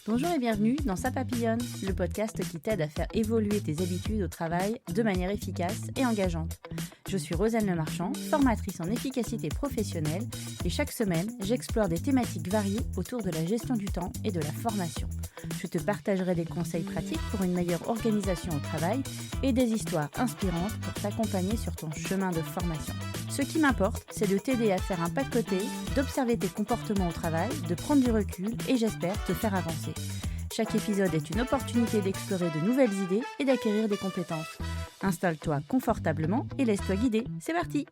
Bonjour et bienvenue dans Ça Papillonne, le podcast qui t'aide à faire évoluer tes habitudes au travail de manière efficace et engageante. Je suis Rosanne Lemarchand, formatrice en efficacité professionnelle et chaque semaine, j'explore des thématiques variées autour de la gestion du temps et de la formation. Je te partagerai des conseils pratiques pour une meilleure organisation au travail et des histoires inspirantes pour t'accompagner sur ton chemin de formation. Ce qui m'importe, c'est de t'aider à faire un pas de côté, d'observer tes comportements au travail, de prendre du recul et j'espère te faire avancer. Chaque épisode est une opportunité d'explorer de nouvelles idées et d'acquérir des compétences. Installe-toi confortablement et laisse-toi guider. C'est parti!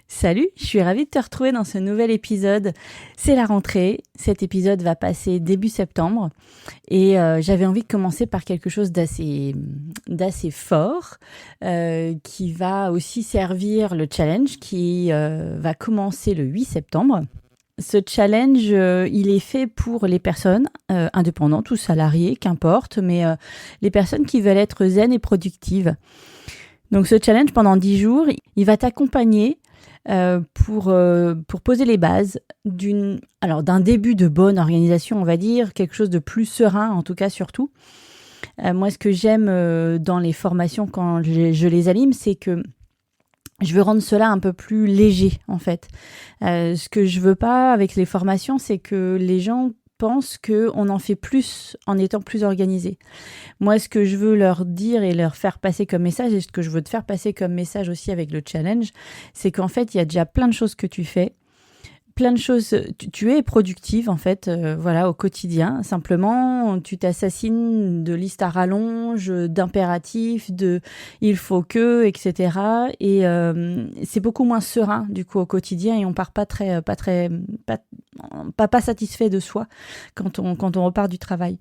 Salut, je suis ravie de te retrouver dans ce nouvel épisode. C'est la rentrée, cet épisode va passer début septembre et j'avais envie de commencer par quelque chose d'assez fort qui va aussi servir le challenge qui va commencer le 8 septembre. Ce challenge, il est fait pour les personnes indépendantes ou salariées, qu'importe, mais les personnes qui veulent être zen et productives. Donc ce challenge, pendant 10 jours, il va t'accompagner pour poser les bases d'un début de bonne organisation, on va dire, quelque chose de plus serein, en tout cas surtout. Moi, ce que j'aime dans les formations quand je les anime, c'est que je veux rendre cela un peu plus léger, en fait. Ce que je veux pas avec les formations, c'est que les gens pensent qu'on en fait plus en étant plus organisé. Moi, ce que je veux leur dire et leur faire passer comme message, et ce que je veux te faire passer comme message aussi avec le challenge, c'est qu'en fait, il y a déjà plein de choses que tu fais, plein de choses, tu es productive en fait, au quotidien. Simplement, tu t'assassines de listes à rallonge, d'impératifs, de il faut que, etc. Et c'est beaucoup moins serein du coup au quotidien et on part pas satisfait de soi quand on repart du travail.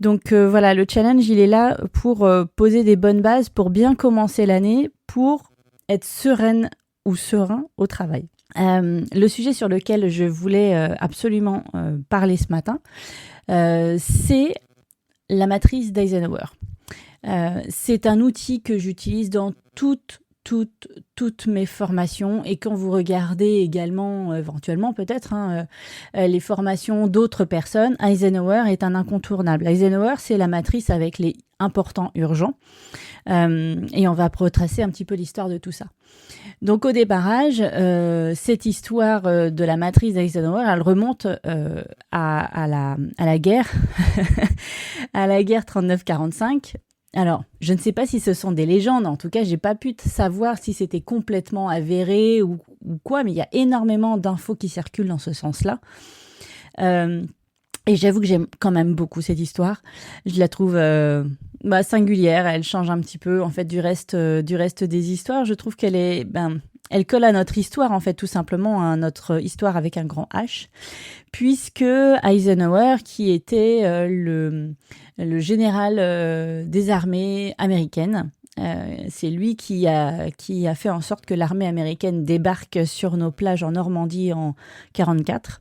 Donc le challenge il est là pour poser des bonnes bases pour bien commencer l'année, pour être sereine ou serein au travail. Le sujet sur lequel je voulais absolument parler ce matin, c'est la matrice d'Eisenhower. C'est un outil que j'utilise dans toutes mes formations et quand vous regardez également, éventuellement peut-être, les formations d'autres personnes, Eisenhower est un incontournable. Eisenhower, c'est la matrice avec les importants urgents et on va retracer un petit peu l'histoire de tout ça. Donc au démarrage, cette histoire de la matrice d'Eisenhower, elle remonte à la guerre, à la guerre 39-45. Alors, je ne sais pas si ce sont des légendes, en tout cas, j'ai pas pu savoir si c'était complètement avéré ou quoi, mais il y a énormément d'infos qui circulent dans ce sens-là. Et j'avoue que j'aime quand même beaucoup cette histoire. Je la trouve singulière, elle change un petit peu en fait du reste des histoires. Je trouve qu'elle est elle colle à notre histoire en fait, tout simplement à notre histoire avec un grand H, puisque Eisenhower, qui était le général des armées américaines, c'est lui qui a fait en sorte que l'armée américaine débarque sur nos plages en Normandie en 1944.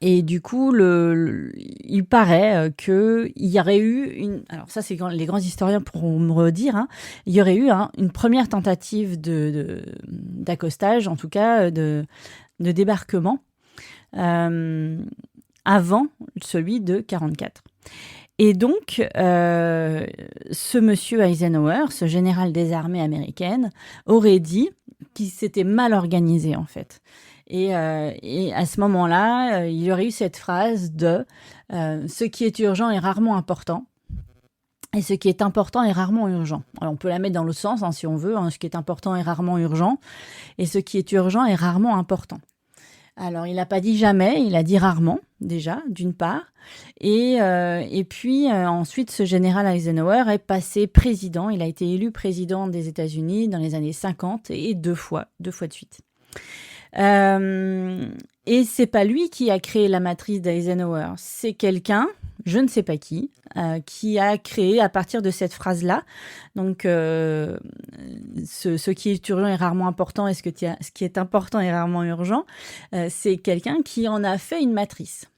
Et du coup, il paraît qu'il y aurait eu alors ça c'est les grands historiens pourront me redire, il y aurait eu une première tentative d'accostage, en tout cas de débarquement, avant celui de 44. Et donc, ce monsieur Eisenhower, ce général des armées américaines, aurait dit qu'il s'était mal organisé en fait. Et à ce moment-là, il y aurait eu cette phrase de ce qui est urgent est rarement important et ce qui est important est rarement urgent. Alors on peut la mettre dans l'autre sens si on veut, ce qui est important est rarement urgent et ce qui est urgent est rarement important. Alors il n'a pas dit jamais, il a dit rarement déjà, d'une part, et puis ensuite ce général Eisenhower est passé président, il a été élu président des États-Unis dans les années 50 et deux fois de suite. Et c'est pas lui qui a créé la matrice d'Eisenhower, c'est quelqu'un, je ne sais pas qui a créé à partir de cette phrase-là. Donc, ce qui est urgent est rarement important et ce qui est important est rarement urgent. C'est quelqu'un qui en a fait une matrice.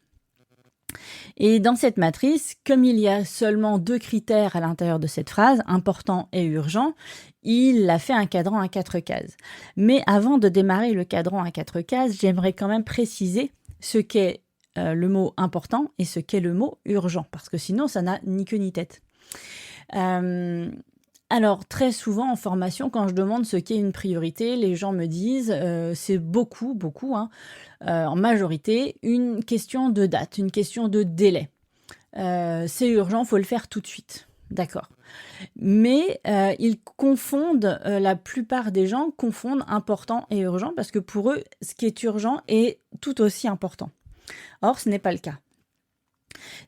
Et dans cette matrice, comme il y a seulement 2 critères à l'intérieur de cette phrase, important et urgent, il a fait un cadran à 4 cases. Mais avant de démarrer le cadran à 4 cases, j'aimerais quand même préciser ce qu'est le mot important et ce qu'est le mot urgent, parce que sinon, ça n'a ni queue ni tête. Alors, très souvent en formation, quand je demande ce qu'est une priorité, les gens me disent c'est beaucoup, hein, en majorité, une question de date, une question de délai. C'est urgent, il faut le faire tout de suite. D'accord. Mais ils confondent, la plupart des gens confondent important et urgent parce que pour eux, ce qui est urgent est tout aussi important. Or, ce n'est pas le cas.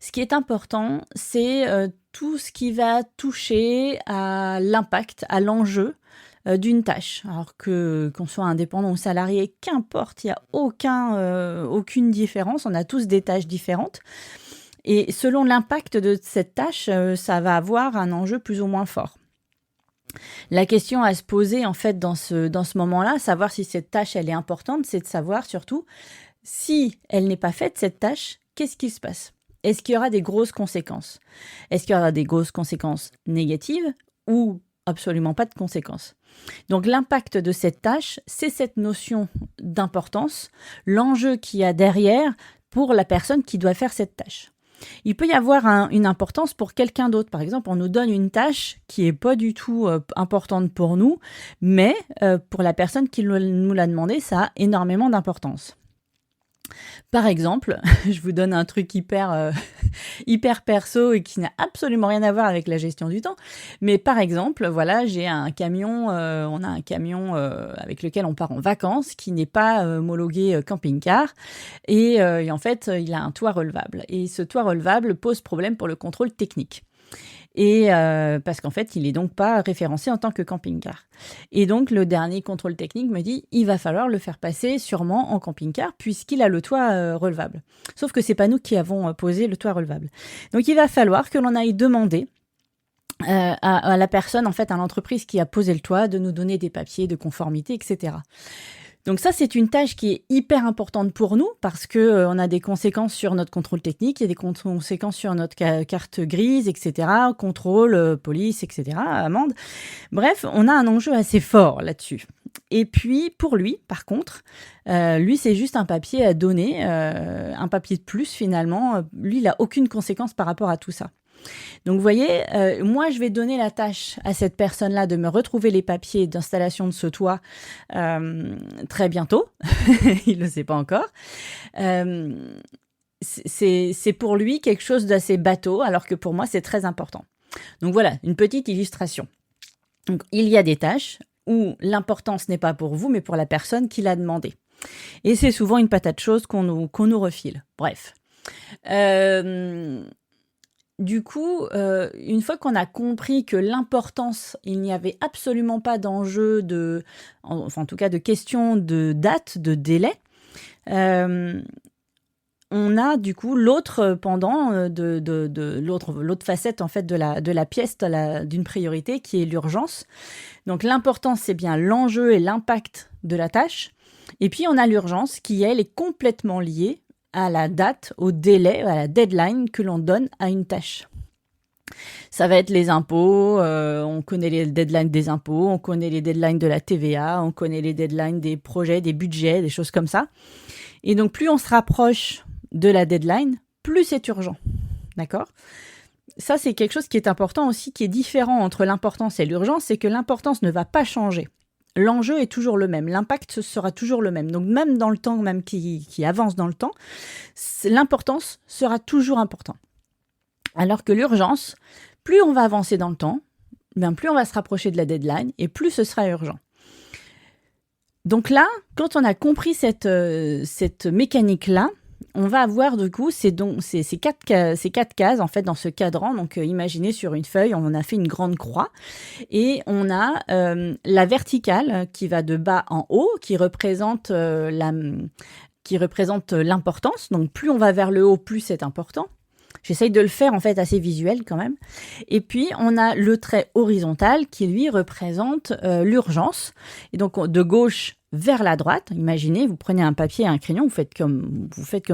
Ce qui est important, c'est tout ce qui va toucher à l'impact, à l'enjeu d'une tâche. Alors qu'on soit indépendant ou salarié, qu'importe, il n'y a aucune différence. On a tous des tâches différentes. Et selon l'impact de cette tâche, ça va avoir un enjeu plus ou moins fort. La question à se poser en fait dans ce moment-là, savoir si cette tâche elle est importante, c'est de savoir surtout si elle n'est pas faite, cette tâche, qu'est-ce qui se passe ? Est-ce qu'il y aura des grosses conséquences ? Est-ce qu'il y aura des grosses conséquences négatives ou absolument pas de conséquences ? Donc l'impact de cette tâche, c'est cette notion d'importance, l'enjeu qu'il y a derrière pour la personne qui doit faire cette tâche. Il peut y avoir une importance pour quelqu'un d'autre. Par exemple, on nous donne une tâche qui n'est pas du tout importante pour nous, mais pour la personne qui nous l'a demandé, ça a énormément d'importance. Par exemple, je vous donne un truc hyper perso et qui n'a absolument rien à voir avec la gestion du temps. Mais par exemple, voilà, j'ai un camion, on a un camion avec lequel on part en vacances qui n'est pas homologué camping-car et en fait, il a un toit relevable. Et ce toit relevable pose problème pour le contrôle technique. Et parce qu'en fait, il n'est donc pas référencé en tant que camping-car. Et donc, le dernier contrôle technique me dit, il va falloir le faire passer sûrement en camping-car puisqu'il a le toit relevable. Sauf que c'est pas nous qui avons posé le toit relevable. Donc, il va falloir que l'on aille demander à la personne, en fait, à l'entreprise qui a posé le toit, de nous donner des papiers de conformité, etc. Donc ça, c'est une tâche qui est hyper importante pour nous parce qu'on a des conséquences sur notre contrôle technique, il y a des conséquences sur notre carte grise, etc., contrôle, police, etc., amende. Bref, on a un enjeu assez fort là-dessus. Et puis, pour lui, par contre, lui, c'est juste un papier à donner, un papier de plus finalement. Lui, il n'a aucune conséquence par rapport à tout ça. Donc, vous voyez, moi, je vais donner la tâche à cette personne-là de me retrouver les papiers d'installation de ce toit très bientôt. Il ne le sait pas encore. C'est pour lui quelque chose d'assez bateau, alors que pour moi, c'est très important. Donc, voilà, une petite illustration. Donc, il y a des tâches où l'importance n'est pas pour vous, mais pour la personne qui l'a demandé. Et c'est souvent une patate chaude qu'on nous refile. Bref. Du coup, une fois qu'on a compris que l'importance, il n'y avait absolument pas d'enjeu en tout cas de question de date, de délai, on a du coup l'autre pendant l'autre facette en fait de la pièce d'une priorité qui est l'urgence. Donc l'importance, c'est bien l'enjeu et l'impact de la tâche. Et puis on a l'urgence qui, elle, est complètement liée à la date, au délai, à la deadline que l'on donne à une tâche. Ça va être les impôts, on connaît les deadlines des impôts, on connaît les deadlines de la TVA, on connaît les deadlines des projets, des budgets, des choses comme ça. Et donc plus on se rapproche de la deadline, plus c'est urgent. D'accord ? Ça, c'est quelque chose qui est important aussi, qui est différent entre l'importance et l'urgence, c'est que l'importance ne va pas changer. L'enjeu est toujours le même, l'impact sera toujours le même. Donc même dans le temps, même qui avance dans le temps, l'importance sera toujours important. Alors que l'urgence, plus on va avancer dans le temps, bien plus on va se rapprocher de la deadline et plus ce sera urgent. Donc là, quand on a compris cette mécanique-là, on va avoir du coup ces quatre cases en fait dans ce cadran. Donc imaginez sur une feuille, on a fait une grande croix et on a la verticale qui va de bas en haut, qui représente l'importance. Donc plus on va vers le haut, plus c'est important. J'essaye de le faire en fait assez visuel quand même. Et puis on a le trait horizontal qui lui représente l'urgence. Et donc de gauche vers la droite, imaginez, vous prenez un papier et un crayon, vous faites comme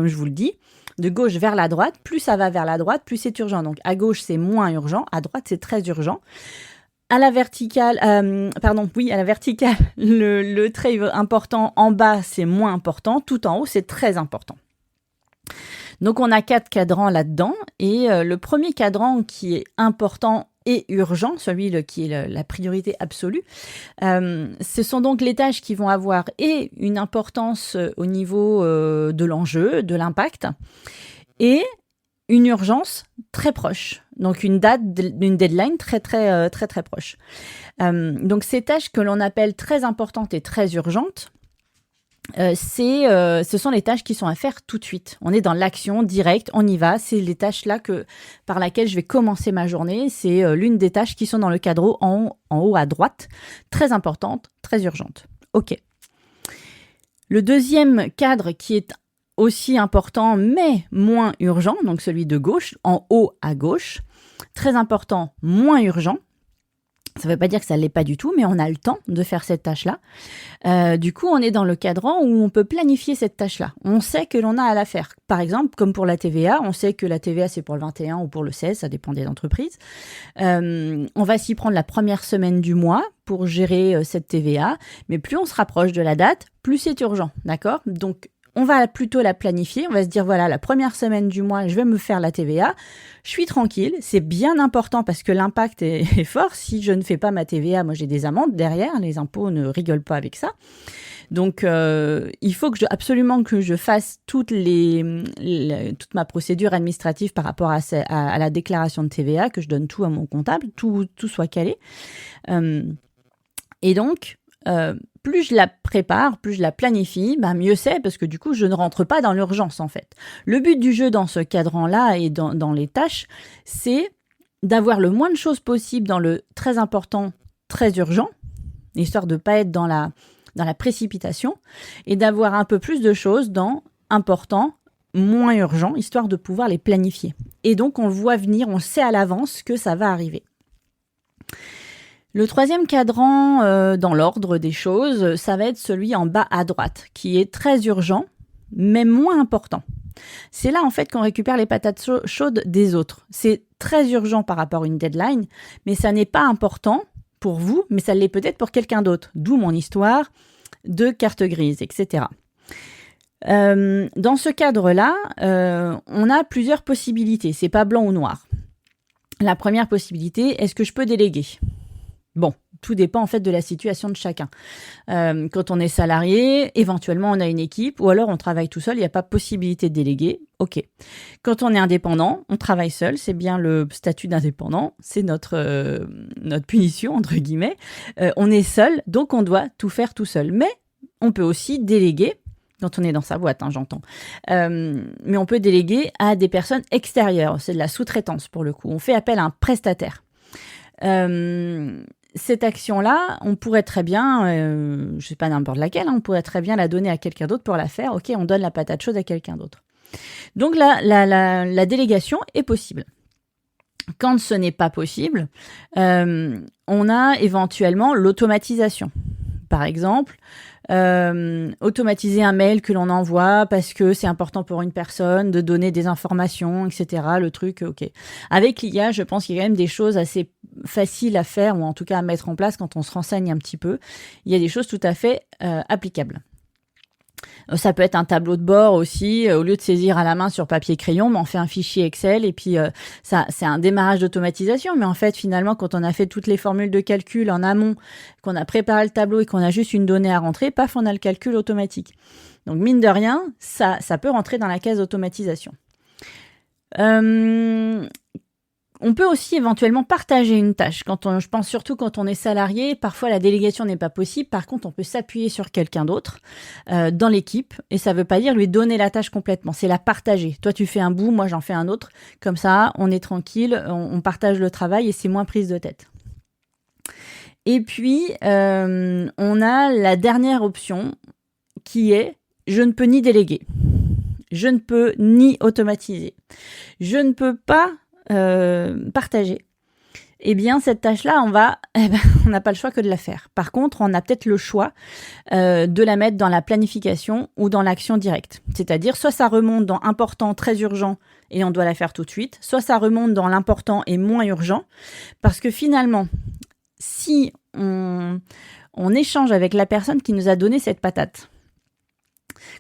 je vous le dis, de gauche vers la droite, plus ça va vers la droite, plus c'est urgent. Donc à gauche c'est moins urgent, à droite c'est très urgent. À la verticale, le trait important en bas c'est moins important, tout en haut c'est très important. Donc, on a 4 cadrans là-dedans. Et le premier cadran qui est important et urgent, celui qui est la priorité absolue, ce sont donc les tâches qui vont avoir et une importance au niveau de l'enjeu, de l'impact, et une urgence très proche. Donc, une deadline très proche. Donc, ces tâches que l'on appelle très importantes et très urgentes, ce sont les tâches qui sont à faire tout de suite. On est dans l'action directe, on y va. C'est les tâches là par laquelle je vais commencer ma journée. C'est l'une des tâches qui sont dans le cadre en haut à droite. Très importante, très urgente. OK. Le deuxième cadre qui est aussi important mais moins urgent, donc celui de gauche, en haut à gauche. Très important, moins urgent. Ça ne veut pas dire que ça ne l'est pas du tout, mais on a le temps de faire cette tâche-là. Du coup, on est dans le cadran où on peut planifier cette tâche-là. On sait que l'on a à la faire. Par exemple, comme pour la TVA, on sait que la TVA, c'est pour le 21 ou pour le 16, ça dépend des entreprises. On va s'y prendre la première semaine du mois pour gérer cette TVA, mais plus on se rapproche de la date, plus c'est urgent, d'accord ? Donc, on va plutôt la planifier, on va se dire, voilà, la première semaine du mois, je vais me faire la TVA, je suis tranquille, c'est bien important parce que l'impact est fort. Si je ne fais pas ma TVA, moi j'ai des amendes derrière, les impôts ne rigolent pas avec ça. Donc, il faut absolument que je fasse toute ma procédure administrative par rapport à la déclaration de TVA, que je donne tout à mon comptable, tout soit calé. Et donc, plus je la prépare, plus je la planifie, mieux c'est, parce que du coup, je ne rentre pas dans l'urgence, en fait. Le but du jeu dans ce cadran-là et dans les tâches, c'est d'avoir le moins de choses possible dans le très important, très urgent, histoire de ne pas être dans la précipitation, et d'avoir un peu plus de choses dans important, moins urgent, histoire de pouvoir les planifier. Et donc, on le voit venir, on sait à l'avance que ça va arriver. Le troisième cadran, dans l'ordre des choses, ça va être celui en bas à droite, qui est très urgent, mais moins important. C'est là, en fait, qu'on récupère les patates chaudes des autres. C'est très urgent par rapport à une deadline, mais ça n'est pas important pour vous, mais ça l'est peut-être pour quelqu'un d'autre. D'où mon histoire de carte grise, etc. Dans ce cadre-là, on a plusieurs possibilités. C'est pas blanc ou noir. La première possibilité, est-ce que je peux déléguer ? Bon, tout dépend en fait de la situation de chacun. Quand on est salarié, éventuellement on a une équipe, ou alors on travaille tout seul, il n'y a pas possibilité de déléguer. Ok. Quand on est indépendant, on travaille seul, c'est bien le statut d'indépendant, c'est notre punition entre guillemets. On est seul, donc on doit tout faire tout seul. Mais on peut aussi déléguer. Quand on est dans sa boîte, j'entends. Mais on peut déléguer à des personnes extérieures. C'est de la sous-traitance pour le coup. On fait appel à un prestataire. Cette action-là, on pourrait très bien, je ne sais pas n'importe laquelle, on pourrait très bien la donner à quelqu'un d'autre pour la faire. Ok, on donne la patate chaude à quelqu'un d'autre. Donc la délégation est possible. Quand ce n'est pas possible, on a éventuellement l'automatisation. Par exemple, automatiser un mail que l'on envoie parce que c'est important pour une personne de donner des informations, etc. Le truc, ok. Avec l'IA, je pense qu'il y a quand même des choses assez faciles à faire, ou en tout cas à mettre en place quand on se renseigne un petit peu. Il y a des choses tout à fait applicables. Ça peut être un tableau de bord aussi, au lieu de saisir à la main sur papier crayon, mais on fait un fichier Excel et puis ça, c'est un démarrage d'automatisation. Mais en fait, finalement, quand on a fait toutes les formules de calcul en amont, qu'on a préparé le tableau et qu'on a juste une donnée à rentrer, paf, on a le calcul automatique. Donc, mine de rien, ça peut rentrer dans la case automatisation. On peut aussi éventuellement partager une tâche. Je pense surtout quand on est salarié, parfois la délégation n'est pas possible. Par contre, on peut s'appuyer sur quelqu'un d'autre dans l'équipe. Et ça ne veut pas dire lui donner la tâche complètement, c'est la partager. Toi, tu fais un bout, moi, j'en fais un autre. Comme ça, on est tranquille, on partage le travail et c'est moins prise de tête. Et puis, on a la dernière option qui est « je ne peux ni déléguer, je ne peux ni automatiser, je ne peux pas partager ». Eh bien, cette tâche-là, on n'a pas le choix que de la faire. Par contre, on a peut-être le choix de la mettre dans la planification ou dans l'action directe. C'est-à-dire, soit ça remonte dans important, très urgent, et on doit la faire tout de suite, soit ça remonte dans l'important et moins urgent, parce que finalement, si on échange avec la personne qui nous a donné cette patate,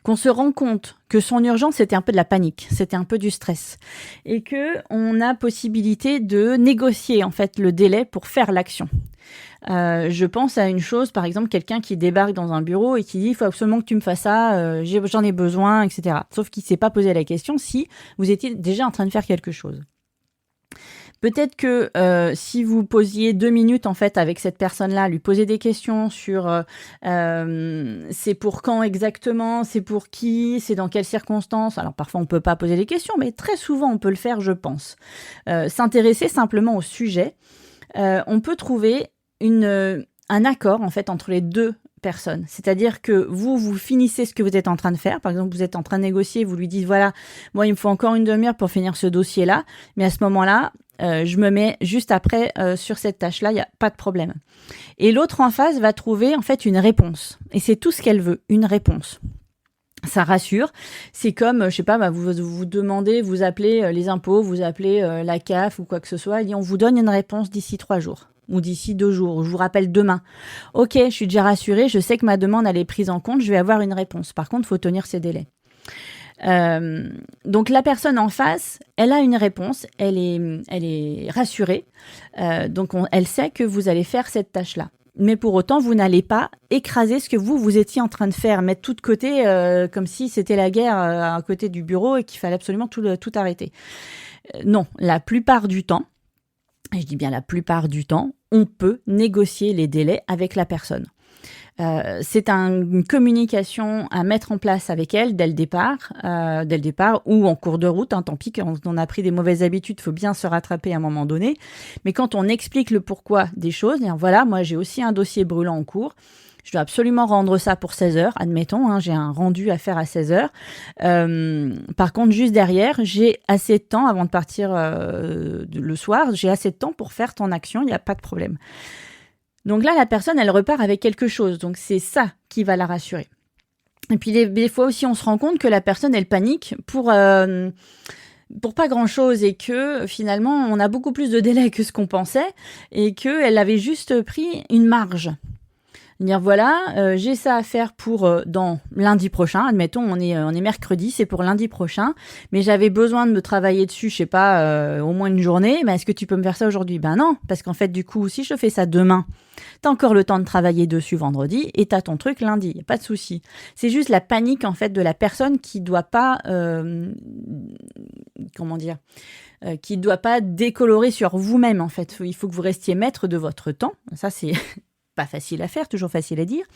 qu'on se rend compte que son urgence, c'était un peu de la panique, c'était un peu du stress, et que on a possibilité de négocier en fait le délai pour faire l'action. Je pense à une chose, par exemple, quelqu'un qui débarque dans un bureau et qui dit « il faut absolument que tu me fasses ça, j'en ai besoin, etc. » Sauf qu'il ne s'est pas posé la question si vous étiez déjà en train de faire quelque chose. Peut-être que si vous posiez 2 minutes en fait avec cette personne-là, lui poser des questions sur c'est pour quand exactement, c'est pour qui, c'est dans quelles circonstances. Alors parfois on peut pas poser des questions, mais très souvent on peut le faire, je pense. S'intéresser simplement au sujet. On peut trouver un accord en fait entre les deux personnes. C'est-à-dire que vous finissez ce que vous êtes en train de faire. Par exemple, vous êtes en train de négocier, vous lui dites voilà, moi il me faut encore une demi-heure pour finir ce dossier-là, mais à ce moment-là, je me mets juste après sur cette tâche-là, il n'y a pas de problème. Et l'autre en face va trouver en fait une réponse. Et c'est tout ce qu'elle veut, une réponse. Ça rassure. C'est comme, je sais pas, vous demandez, vous appelez les impôts, vous appelez la CAF ou quoi que ce soit, et on vous donne une réponse d'ici 3 jours ou d'ici 2 jours, je vous rappelle demain. Ok, je suis déjà rassurée, je sais que ma demande elle est prise en compte, je vais avoir une réponse. Par contre, il faut tenir ces délais. Donc la personne en face, elle a une réponse, elle est rassurée, donc elle sait que vous allez faire cette tâche-là. Mais pour autant, vous n'allez pas écraser ce que vous étiez en train de faire, mettre tout de côté comme si c'était la guerre à côté du bureau et qu'il fallait absolument tout arrêter. Non, la plupart du temps, et je dis bien la plupart du temps, on peut négocier les délais avec la personne. C'est une communication à mettre en place avec elle dès le départ ou en cours de route. Tant pis, quand on a pris des mauvaises habitudes, il faut bien se rattraper à un moment donné. Mais quand on explique le pourquoi des choses, dire, voilà, moi j'ai aussi un dossier brûlant en cours, je dois absolument rendre ça pour 16 heures, admettons, j'ai un rendu à faire à 16 heures. Par contre, juste derrière, j'ai assez de temps avant de partir le soir, j'ai assez de temps pour faire ton action, il n'y a pas de problème. Donc là, la personne, elle repart avec quelque chose. Donc c'est ça qui va la rassurer. Et puis des fois aussi, on se rend compte que la personne, elle panique pour pas grand-chose et que finalement, on a beaucoup plus de délai que ce qu'on pensait et qu'elle avait juste pris une marge. Dire voilà, j'ai ça à faire pour dans lundi prochain. Admettons, on est mercredi, c'est pour lundi prochain, mais j'avais besoin de me travailler dessus, je sais pas, au moins une journée. Mais est-ce que tu peux me faire ça aujourd'hui ? Ben non, parce qu'en fait, du coup, si je fais ça demain, t'as encore le temps de travailler dessus vendredi et t'as ton truc lundi. Y a pas de souci. C'est juste la panique en fait de la personne qui doit pas, qui doit pas décolorer sur vous-même en fait. Il faut que vous restiez maître de votre temps. Ça c'est pas facile à faire, toujours facile à dire.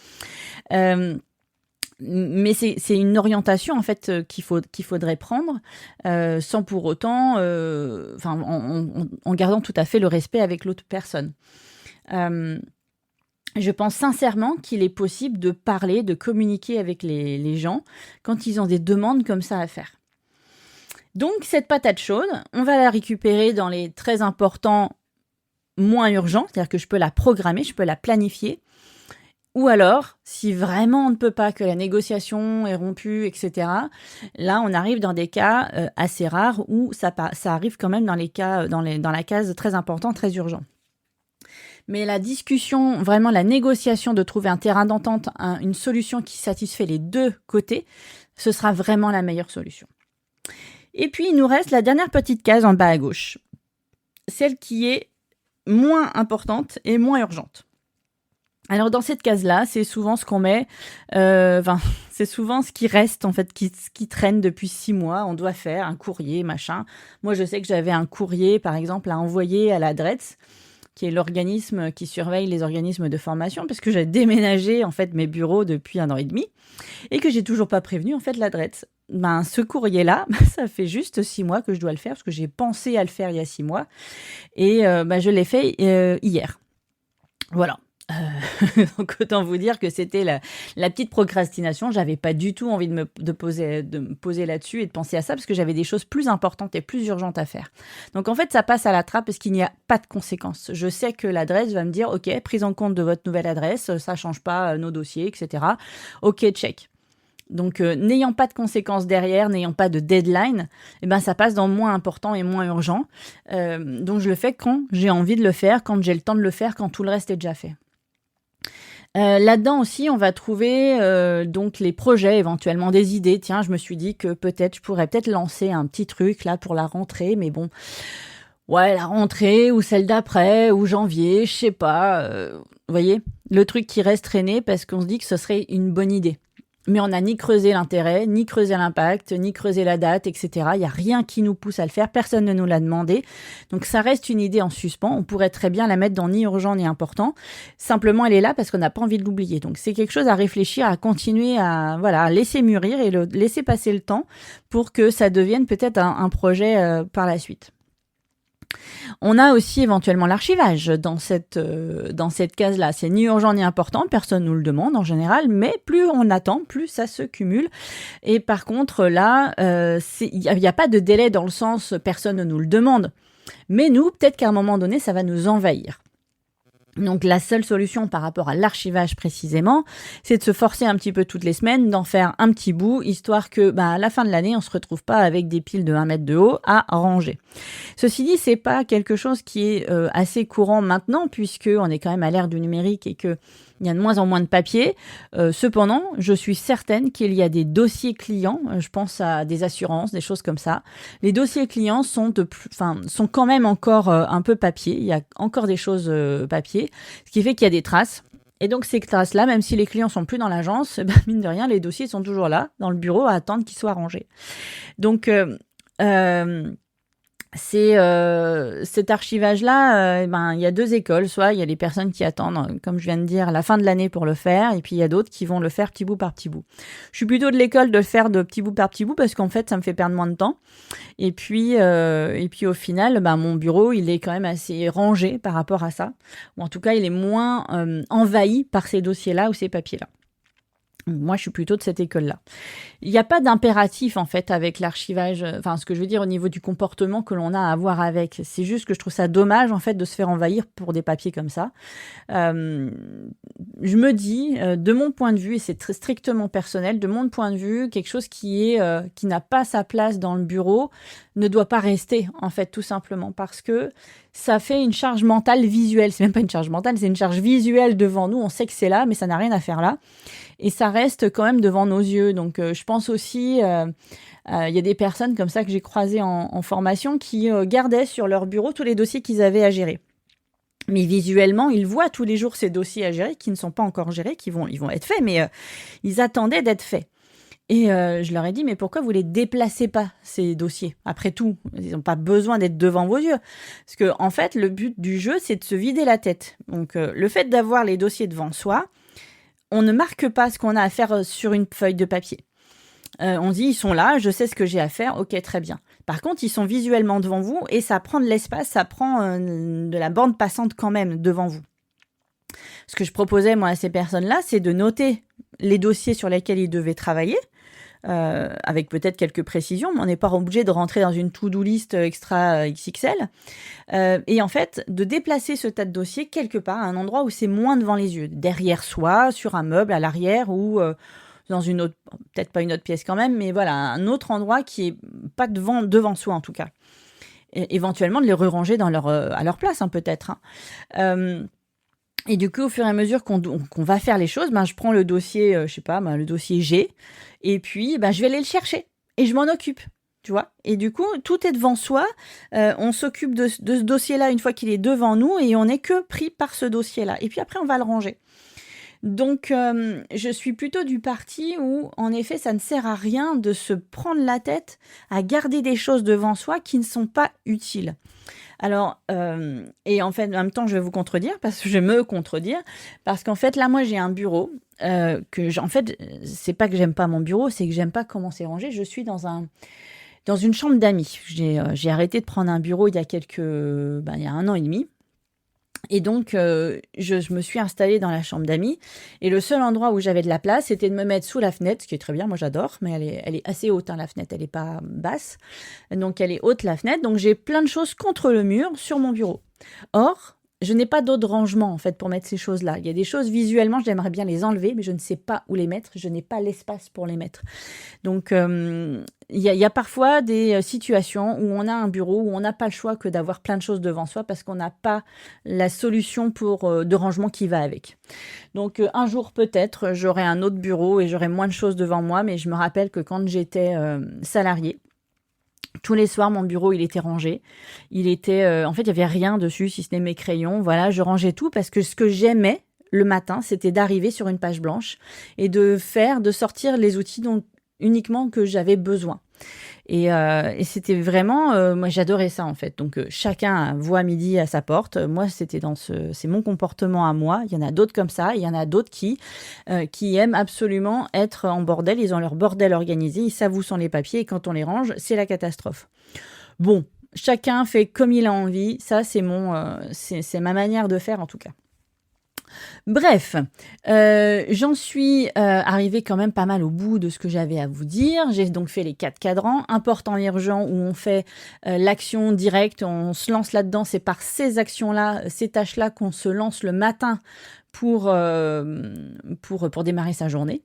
Mais c'est une orientation en fait qu'il faudrait prendre sans pour autant, en gardant tout à fait le respect avec l'autre personne. Je pense sincèrement qu'il est possible de parler, de communiquer avec les gens quand ils ont des demandes comme ça à faire. Donc cette patate chaude, on va la récupérer dans les très importants moins urgent, c'est-à-dire que je peux la programmer, je peux la planifier. Ou alors, si vraiment on ne peut pas, que la négociation est rompue, etc., là, on arrive dans des cas assez rares où ça arrive quand même dans les cas, dans la case très important, très urgent. Mais la discussion, vraiment la négociation de trouver un terrain d'entente, une solution qui satisfait les deux côtés, ce sera vraiment la meilleure solution. Et puis, il nous reste la dernière petite case en bas à gauche, celle qui est moins importante et moins urgente. Alors dans cette case-là, c'est souvent ce qu'on met, c'est souvent ce qui reste en fait, qui traîne depuis 6 mois. On doit faire un courrier, machin. Moi, je sais que j'avais un courrier, par exemple, à envoyer à la DRETS, qui est l'organisme qui surveille les organismes de formation, parce que j'ai déménagé en fait mes bureaux depuis 1 an et demi et que j'ai toujours pas prévenu en fait la DRETS. Ce courrier-là, ça fait juste 6 mois que je dois le faire parce que j'ai pensé à le faire il y a 6 mois et je l'ai fait hier. Voilà. Donc autant vous dire que c'était la petite procrastination. J'avais pas du tout envie de me poser là-dessus et de penser à ça parce que j'avais des choses plus importantes et plus urgentes à faire. Donc en fait, ça passe à la trappe parce qu'il n'y a pas de conséquences. Je sais que l'adresse va me dire, ok, prise en compte de votre nouvelle adresse, ça change pas nos dossiers, etc. Ok, check. Donc, n'ayant pas de conséquences derrière, n'ayant pas de deadline, ça passe dans moins important et moins urgent. Donc, je le fais quand j'ai envie de le faire, quand j'ai le temps de le faire, quand tout le reste est déjà fait. Là-dedans aussi, on va trouver donc les projets, éventuellement des idées. Tiens, je me suis dit que peut-être je pourrais peut-être lancer un petit truc là pour la rentrée, mais bon, ouais, la rentrée ou celle d'après ou janvier, je sais pas. Vous voyez, le truc qui reste traîné parce qu'on se dit que ce serait une bonne idée. Mais on n'a ni creusé l'intérêt, ni creusé l'impact, ni creusé la date, etc. Il n'y a rien qui nous pousse à le faire. Personne ne nous l'a demandé. Donc ça reste une idée en suspens. On pourrait très bien la mettre dans ni urgent ni important. Simplement, elle est là parce qu'on n'a pas envie de l'oublier. Donc c'est quelque chose à réfléchir, à continuer à laisser mûrir et laisser passer le temps pour que ça devienne peut-être un projet par la suite. On a aussi éventuellement l'archivage dans cette case-là. C'est ni urgent ni important, personne nous le demande en général, mais plus on attend, plus ça se cumule. Et par contre, là, il n'y a pas de délai dans le sens personne ne nous le demande. Mais nous, peut-être qu'à un moment donné, ça va nous envahir. Donc la seule solution par rapport à l'archivage précisément, c'est de se forcer un petit peu toutes les semaines, d'en faire un petit bout, histoire que à la fin de l'année, on se retrouve pas avec des piles de 1 mètre de haut à ranger. Ceci dit, c'est pas quelque chose qui est assez courant maintenant, puisque on est quand même à l'ère du numérique et que il y a de moins en moins de papier. Cependant, je suis certaine qu'il y a des dossiers clients, je pense à des assurances, des choses comme ça. Les dossiers clients sont quand même encore un peu papier. Il y a encore des choses papier, ce qui fait qu'il y a des traces. Et donc ces traces-là, même si les clients sont plus dans l'agence, mine de rien, les dossiers sont toujours là, dans le bureau, à attendre qu'ils soient rangés. Donc cet archivage-là, il y a 2 écoles. Soit il y a les personnes qui attendent, comme je viens de dire, la fin de l'année pour le faire, et puis il y a d'autres qui vont le faire petit bout par petit bout. Je suis plutôt de l'école de le faire de petit bout par petit bout parce qu'en fait, ça me fait perdre moins de temps. Et puis au final, mon bureau, il est quand même assez rangé par rapport à ça. Ou en tout cas, il est moins envahi par ces dossiers-là ou ces papiers-là. Moi, je suis plutôt de cette école-là. Il n'y a pas d'impératif, en fait, avec l'archivage. Enfin, ce que je veux dire au niveau du comportement que l'on a à avoir avec. C'est juste que je trouve ça dommage, en fait, de se faire envahir pour des papiers comme ça. Je me dis, de mon point de vue, et c'est très strictement personnel, de mon point de vue, quelque chose qui n'a pas sa place dans le bureau ne doit pas rester, en fait, tout simplement. Parce que ça fait une charge mentale visuelle. C'est même pas une charge mentale, c'est une charge visuelle devant nous. On sait que c'est là, mais ça n'a rien à faire là. Et ça reste quand même devant nos yeux. Donc, je pense aussi, il y a des personnes comme ça que j'ai croisées en formation qui gardaient sur leur bureau tous les dossiers qu'ils avaient à gérer. Mais visuellement, ils voient tous les jours ces dossiers à gérer qui ne sont pas encore gérés, ils vont être faits, mais ils attendaient d'être faits. Et je leur ai dit, mais pourquoi vous les déplacez pas, ces dossiers? Après tout, ils n'ont pas besoin d'être devant vos yeux. Parce que, en fait, le but du jeu, c'est de se vider la tête. Donc, le fait d'avoir les dossiers devant soi, on ne marque pas ce qu'on a à faire sur une feuille de papier. On dit, ils sont là, je sais ce que j'ai à faire, ok, très bien. Par contre, ils sont visuellement devant vous et ça prend de l'espace, ça prend de la bande passante quand même devant vous. Ce que je proposais, moi, à ces personnes-là, c'est de noter les dossiers sur lesquels ils devaient travailler, avec peut-être quelques précisions, mais on n'est pas obligé de rentrer dans une to-do list extra XXL. Et en fait, de déplacer ce tas de dossiers quelque part à un endroit où c'est moins devant les yeux, derrière soi, sur un meuble, à l'arrière, ou dans une autre, peut-être pas une autre pièce quand même, mais voilà, un autre endroit qui est pas devant soi en tout cas. Et éventuellement de les re-ranger à leur place, hein, peut-être. Et du coup, au fur et à mesure qu'on va faire les choses, je prends le dossier, le dossier G, et puis je vais aller le chercher, et je m'en occupe, tu vois. Et du coup, tout est devant soi, on s'occupe de ce dossier-là une fois qu'il est devant nous, et on n'est que pris par ce dossier-là. Et puis après, on va le ranger. Donc, je suis plutôt du parti où, en effet, ça ne sert à rien de se prendre la tête à garder des choses devant soi qui ne sont pas utiles. Alors, et en fait, en même temps, je vais vous contredire, parce que je vais me contredire, parce qu'en fait, là, moi, j'ai un bureau en fait, c'est pas que j'aime pas mon bureau, c'est que j'aime pas comment c'est rangé. Je suis dans une chambre d'amis. J'ai arrêté de prendre un bureau il y a il y a 1 an et demi. Et donc, je me suis installée dans la chambre d'amis. Et le seul endroit où j'avais de la place, c'était de me mettre sous la fenêtre, ce qui est très bien, moi j'adore, mais elle est assez haute, hein, la fenêtre, elle n'est pas basse. Donc, elle est haute, la fenêtre. Donc, j'ai plein de choses contre le mur sur mon bureau. Or, je n'ai pas d'autre rangement en fait pour mettre ces choses-là. Il y a des choses visuellement, j'aimerais bien les enlever, mais je ne sais pas où les mettre. Je n'ai pas l'espace pour les mettre. Donc, il y a parfois des situations où on a un bureau où on n'a pas le choix que d'avoir plein de choses devant soi parce qu'on n'a pas la solution de rangement qui va avec. Donc, un jour peut-être, j'aurai un autre bureau et j'aurai moins de choses devant moi, mais je me rappelle que quand j'étais salariée, tous les soirs, mon bureau, il était rangé. En fait, il y avait rien dessus, si ce n'est mes crayons. Voilà, je rangeais tout parce que ce que j'aimais le matin, c'était d'arriver sur une page blanche et de sortir les outils uniquement que j'avais besoin. Et c'était vraiment, moi j'adorais ça en fait. Donc chacun voit midi à sa porte. Moi c'est mon comportement à moi. Il y en a d'autres comme ça. Il y en a d'autres qui aiment absolument être en bordel. Ils ont leur bordel organisé. Ils savent où sont les papiers et quand on les range, c'est la catastrophe. Bon, chacun fait comme il a envie. Ça c'est c'est ma manière de faire en tout cas. Bref, j'en suis arrivée quand même pas mal au bout de ce que j'avais à vous dire. J'ai donc fait les 4 cadrans, important et urgent, où on fait l'action directe, on se lance là-dedans. C'est par ces actions-là, ces tâches-là qu'on se lance le matin pour démarrer sa journée.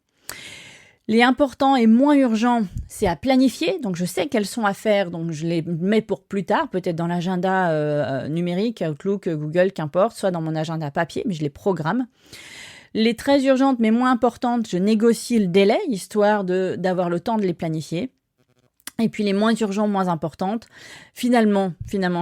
Les importants et moins urgents, c'est à planifier. Donc, je sais quels sont à faire. Donc, je les mets pour plus tard, peut-être dans l'agenda numérique, Outlook, Google, qu'importe, soit dans mon agenda papier, mais je les programme. Les très urgentes, mais moins importantes, je négocie le délai, histoire d'avoir le temps de les planifier. Et puis les moins urgents, moins importantes, finalement,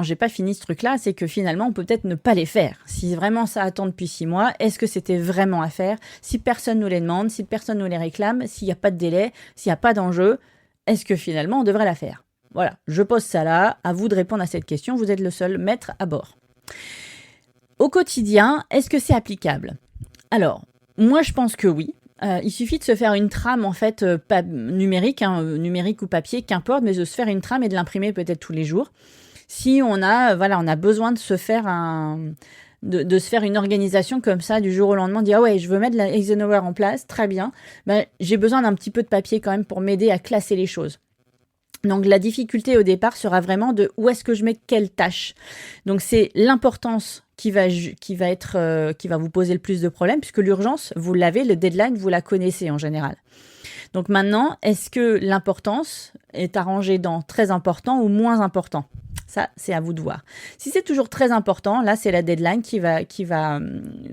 j'ai pas fini ce truc-là, c'est que finalement, on peut peut-être ne pas les faire. Si vraiment ça attend depuis 6 mois, est-ce que c'était vraiment à faire? Si personne nous les demande, si personne nous les réclame, s'il n'y a pas de délai, s'il n'y a pas d'enjeu, est-ce que finalement, on devrait la faire? Voilà, je pose ça là, à vous de répondre à cette question, vous êtes le seul maître à bord. Au quotidien, est-ce que c'est applicable? Alors, moi je pense que oui. Il suffit de se faire une trame en fait numérique, numérique ou papier, qu'importe, mais de se faire une trame et de l'imprimer peut-être tous les jours. Si on a besoin de se faire de se faire une organisation comme ça du jour au lendemain, dire ah ouais, je veux mettre la Eisenhower en place, très bien. Ben, j'ai besoin d'un petit peu de papier quand même pour m'aider à classer les choses. Donc la difficulté au départ sera vraiment de où est-ce que je mets quelle tâche. Donc c'est l'importance qui va vous poser le plus de problèmes, puisque l'urgence, vous l'avez, le deadline, vous la connaissez en général. Donc maintenant, est-ce que l'importance est arrangée dans très important ou moins important? Ça, c'est à vous de voir. Si c'est toujours très important, là, c'est la deadline qui va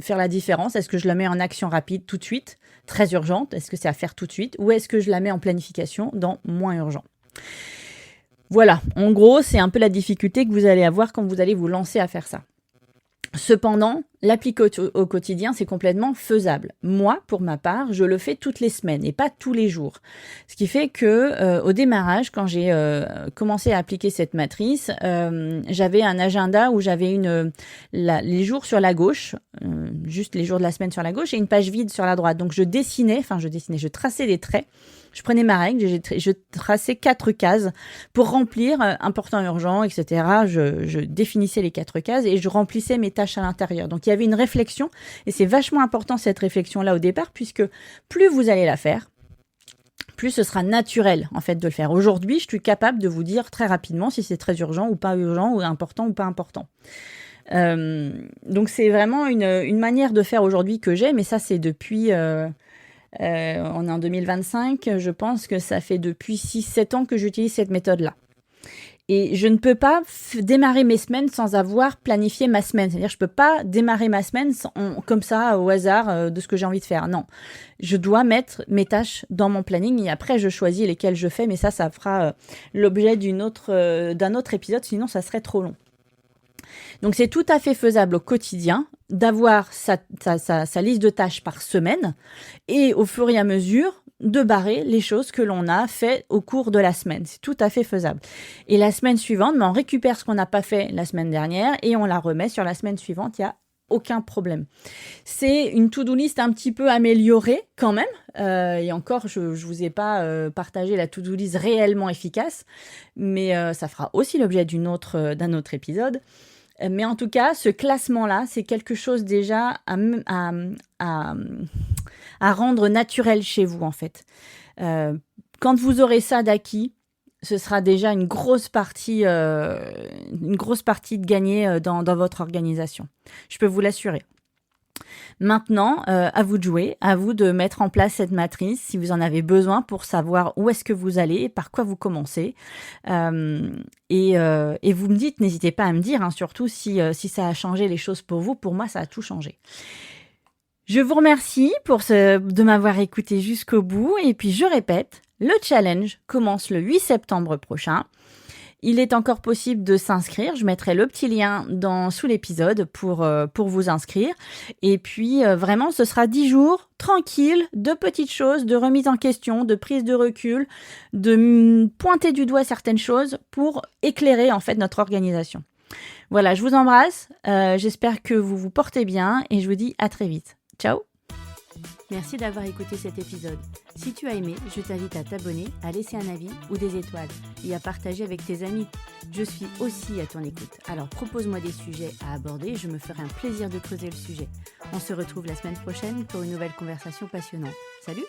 faire la différence. Est-ce que je la mets en action rapide tout de suite, très urgente? Est-ce que c'est à faire tout de suite? Ou est-ce que je la mets en planification dans moins urgent? Voilà, en gros, c'est un peu la difficulté que vous allez avoir quand vous allez vous lancer à faire ça. Cependant, l'appliquer au quotidien, c'est complètement faisable. Moi, pour ma part, je le fais toutes les semaines et pas tous les jours. Ce qui fait que au démarrage, quand j'ai commencé à appliquer cette matrice, j'avais un agenda où j'avais les jours sur la gauche, juste les jours de la semaine sur la gauche, et une page vide sur la droite. Donc je traçais des traits. Je prenais ma règle, je traçais 4 cases pour remplir important, urgent, etc. Je définissais les 4 cases et je remplissais mes tâches à l'intérieur. Donc, il y avait une réflexion et c'est vachement important cette réflexion-là au départ puisque plus vous allez la faire, plus ce sera naturel en fait de le faire. Aujourd'hui, je suis capable de vous dire très rapidement si c'est très urgent ou pas urgent ou important ou pas important. Donc, c'est vraiment une manière de faire aujourd'hui que j'ai, mais ça, c'est depuis... on est en 2025, je pense que ça fait depuis 6-7 ans que j'utilise cette méthode-là. Et je ne peux pas démarrer mes semaines sans avoir planifié ma semaine. C'est-à-dire, je ne peux pas démarrer ma semaine comme ça, au hasard de ce que j'ai envie de faire. Non, je dois mettre mes tâches dans mon planning et après, je choisis lesquelles je fais. Mais ça fera l'objet d'un autre épisode, sinon ça serait trop long. Donc, c'est tout à fait faisable au quotidien d'avoir sa liste de tâches par semaine et au fur et à mesure de barrer les choses que l'on a fait au cours de la semaine. C'est tout à fait faisable. Et la semaine suivante, on récupère ce qu'on n'a pas fait la semaine dernière et on la remet sur la semaine suivante. Il n'y a aucun problème. C'est une to-do list un petit peu améliorée quand même. Et encore, je ne vous ai pas partagé la to-do list réellement efficace, mais ça fera aussi l'objet d'un autre épisode. Mais en tout cas, ce classement-là, c'est quelque chose déjà à rendre naturel chez vous, en fait. Quand vous aurez ça d'acquis, ce sera déjà une grosse partie de gagner dans votre organisation. Je peux vous l'assurer. Maintenant, à vous de jouer, à vous de mettre en place cette matrice si vous en avez besoin pour savoir où est-ce que vous allez et par quoi vous commencez. Et vous me dites, n'hésitez pas à me dire, hein, surtout si ça a changé les choses pour vous. Pour moi, ça a tout changé. Je vous remercie de m'avoir écouté jusqu'au bout. Et puis, je répète, le challenge commence le 8 septembre prochain. Il est encore possible de s'inscrire. Je mettrai le petit lien sous l'épisode pour vous inscrire. Et puis, vraiment, ce sera 10 jours tranquilles, de petites choses, de remise en question, de prise de recul, de pointer du doigt certaines choses pour éclairer en fait notre organisation. Voilà, je vous embrasse. J'espère que vous vous portez bien et je vous dis à très vite. Ciao! Merci d'avoir écouté cet épisode. Si tu as aimé, je t'invite à t'abonner, à laisser un avis ou des étoiles et à partager avec tes amis. Je suis aussi à ton écoute. Alors propose-moi des sujets à aborder, je me ferai un plaisir de creuser le sujet. On se retrouve la semaine prochaine pour une nouvelle conversation passionnante. Salut!